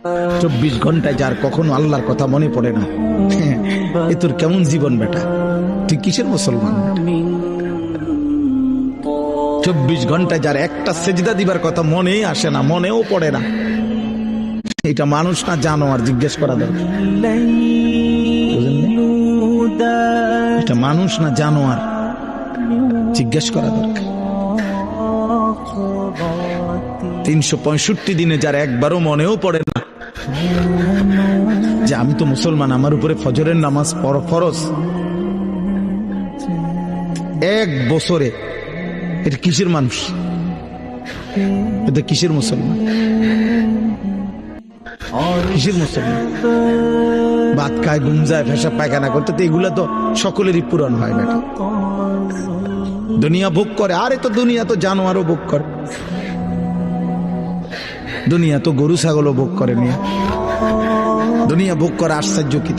24 ঘন্টায় যার কখনো আল্লাহর কথা মনে পড়ে না, এ তোর কেমন জীবন বেটা? তুই কিসের মুসলমান? 24 ঘন্টায় যার একটা সেজদা দিবার কথা মনেই আসে না, মনেও পড়ে না, এটা মানুষ না জানোয়ার? জিজ্ঞেস করা দরকার। এটা মানুষ না জানোয়ার? জিজ্ঞেস করা দরকার। 365 দিনে যার একবারও মনেও পড়ে না যে আমি তো মুসলমান, আমার উপরে ফজরের নামাজ ফরজ, এক বছরে, এটা কিসের মানুষ? এটা কিসের মুসলমান? কিসের মুসলমান? ভাত খায়, ঘুম যায়, পেশাব পায়খানা করতে, তো এগুলা তো সকলেরই পূরণ হয় না। দুনিয়া ভোগ করে, আরে তো দুনিয়া তো জানোয়ারও ভোগ করে, দুনিয়া তো গরু ছাগলও ভোগ করে, নিয়ে দুনিয়া ভোগ করে। আশ্চর্য কি?